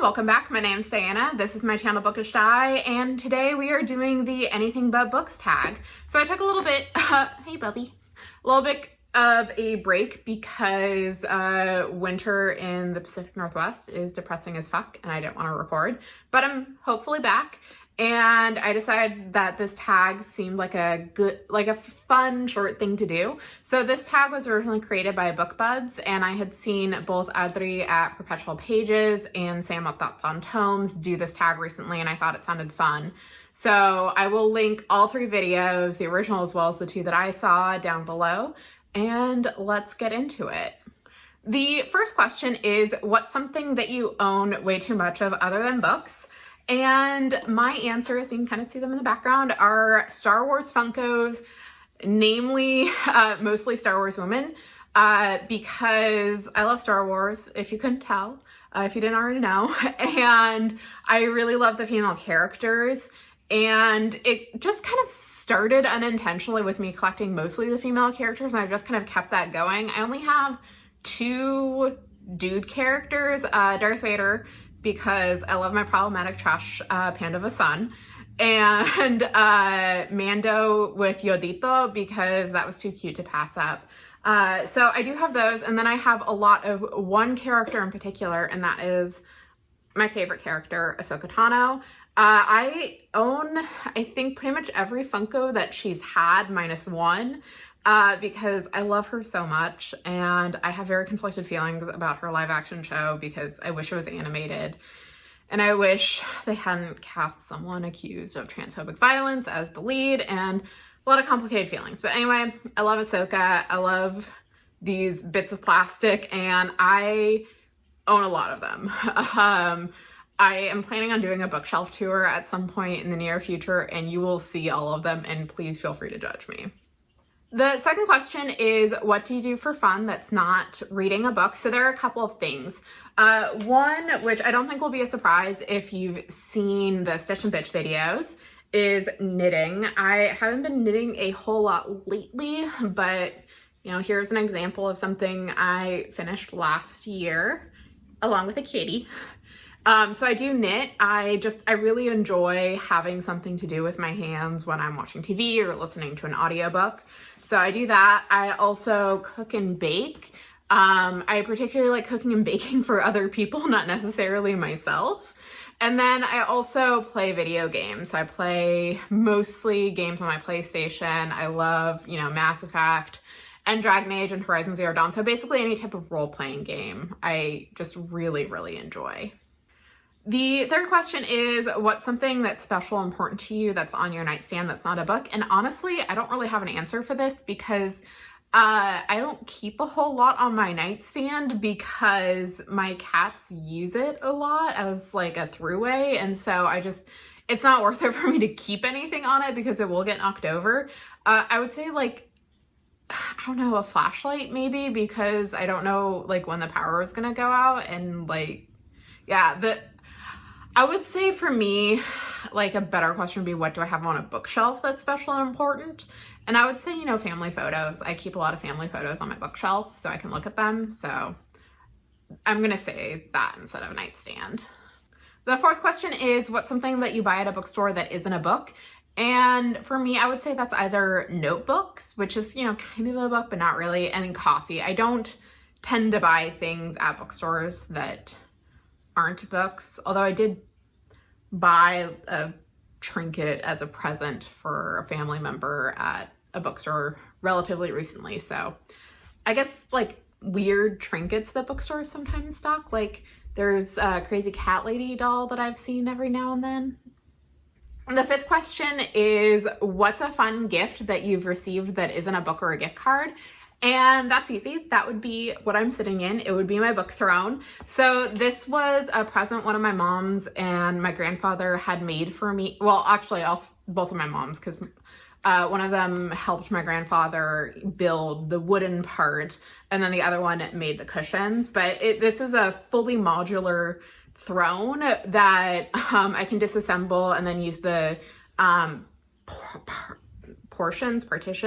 welcome back. My name's Diana. This is my channel Bookish Di, and today we are doing the anything but books tag. So I took a little bit, hey Bubby, a little bit of a break because winter in the Pacific Northwest is depressing as fuck and I didn't want to record, but I'm hopefully back. And I decided that this tag seemed like a fun short thing to do. So this tag was originally created by BookBuds, and I had seen both Adri at Perpetual Pages and Sam at Thoughts on Tomes do this tag recently, and I thought it sounded fun. So I will link all three videos, the original as well as the two that I saw, down below, and let's get into it. The first question is, what's something that you own way too much of other than books? And my answers, you can kind of see them in the background, are Star Wars Funkos, namely mostly Star Wars women, because I love Star Wars, if you couldn't tell, if you didn't already know, and I really love the female characters, and it just kind of started unintentionally with me collecting mostly the female characters, and I've just kind of kept that going. I only have two dude characters, Darth Vader, because I love my problematic trash panda of a son, and Mando with Yodito because that was too cute to pass up. So I do have those, and then I have a lot of one character in particular, and that is my favorite character, Ahsoka Tano. I own, I think, pretty much every Funko that she's had minus one, because I love her so much, and I have very conflicted feelings about her live action show because I wish it was animated, and I wish they hadn't cast someone accused of transphobic violence as the lead, and a lot of complicated feelings. But anyway, I love Ahsoka, I love these bits of plastic, and I own a lot of them. I am planning on doing a bookshelf tour at some point in the near future, and you will see all of them, and please feel free to judge me. The second question is, what do you do for fun that's not reading a book? So there are a couple of things. One, which I don't think will be a surprise if you've seen the Stitch and Bitch videos, is knitting. I haven't been knitting a whole lot lately, but you know, here's an example of something I finished last year along with a kitty. So I do knit. I really enjoy having something to do with my hands when I'm watching TV or listening to an audiobook. So I do that. I also cook and bake. I particularly like cooking and baking for other people, not necessarily myself. And then I also play video games. So I play mostly games on my PlayStation. I love, you know, Mass Effect and Dragon Age and Horizon Zero Dawn. So basically any type of role-playing game I just really, really enjoy. The third question is, what's something that's special and important to you that's on your nightstand that's not a book? And honestly, I don't really have an answer for this because I don't keep a whole lot on my nightstand because my cats use it a lot as like a throughway. And so it's not worth it for me to keep anything on it because it will get knocked over. I would say like, I don't know, a flashlight maybe, because I don't know like when the power is gonna go out, and like, yeah, I would say for me, like a better question would be, what do I have on a bookshelf that's special and important? And I would say, you know, family photos. I keep a lot of family photos on my bookshelf so I can look at them. So I'm gonna say that instead of a nightstand. The fourth question is, what's something that you buy at a bookstore that isn't a book? And for me, I would say that's either notebooks, which is, you know, kind of a book, but not really, and coffee. I don't tend to buy things at bookstores that aren't books, although I did buy a trinket as a present for a family member at a bookstore relatively recently. So I guess like weird trinkets that bookstores sometimes stock, like there's a crazy cat lady doll that I've seen every now and then. And the fifth question is, what's a fun gift that you've received that isn't a book or a gift card? And that's easy. That would be what I'm sitting in. It would be my book throne. So this was a present one of my moms and my grandfather had made for me. Well, actually, both of my moms, because one of them helped my grandfather build the wooden part, and then the other one made the cushions. But this is a fully modular throne that I can disassemble and then use the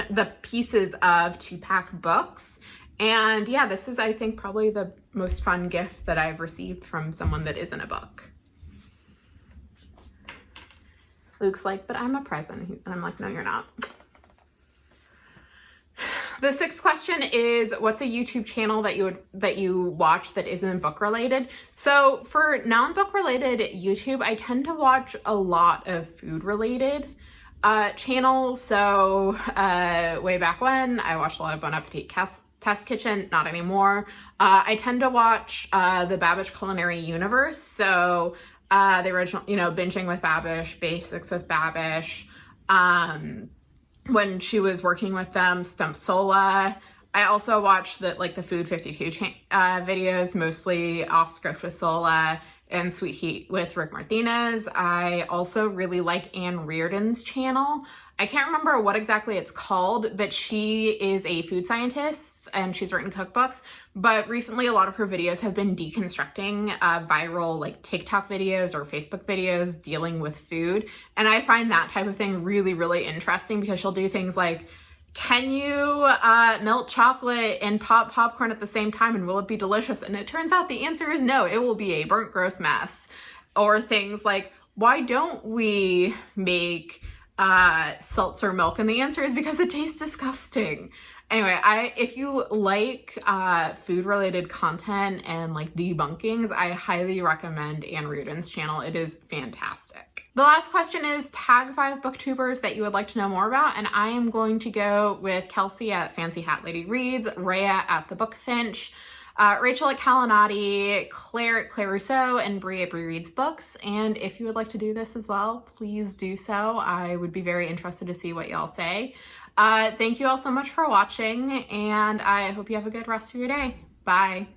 the pieces of to pack books And yeah, this is, I think, probably the most fun gift that I've received from someone that isn't a book. Luke's like, but I'm a present. And I'm like, no, you're not. The sixth question is, what's a YouTube channel that you watch that isn't book related? So for non-book related YouTube, I tend to watch a lot of food related channels. So way back when, I watched a lot of Bon Appetit Test Kitchen, not anymore. I tend to watch the Babish Culinary Universe. So the original, Binging with Babish, Basics with Babish. When she was working with them, Stump Sola. I also watched the Food 52 videos, mostly Off Script with Sola and Sweet Heat with Rick Martinez. I also really like Anne Reardon's channel. I can't remember what exactly it's called, but she is a food scientist and she's written cookbooks. But recently, a lot of her videos have been deconstructing viral TikTok videos or Facebook videos dealing with food. And I find that type of thing really, really interesting because she'll do things like, can you melt chocolate and pop popcorn at the same time and will it be delicious? And it turns out the answer is no, it will be a burnt gross mess. Or things like, why don't we make seltzer milk? And the answer is because it tastes disgusting. Anyway, if you like food related content and debunkings, I highly recommend Anne Reardon's channel. It is fantastic. The last question is tag 5 booktubers that you would like to know more about, and I am going to go with Kelsey at Fancy Hat Lady Reads, Rhea at The Book Finch, Rachel at Calinati, Claire at Claire Rousseau, and Brie at Brie Reads Books. And if you would like to do this as well, please do so. I would be very interested to see what y'all say. Thank you all so much for watching, and I hope you have a good rest of your day. Bye.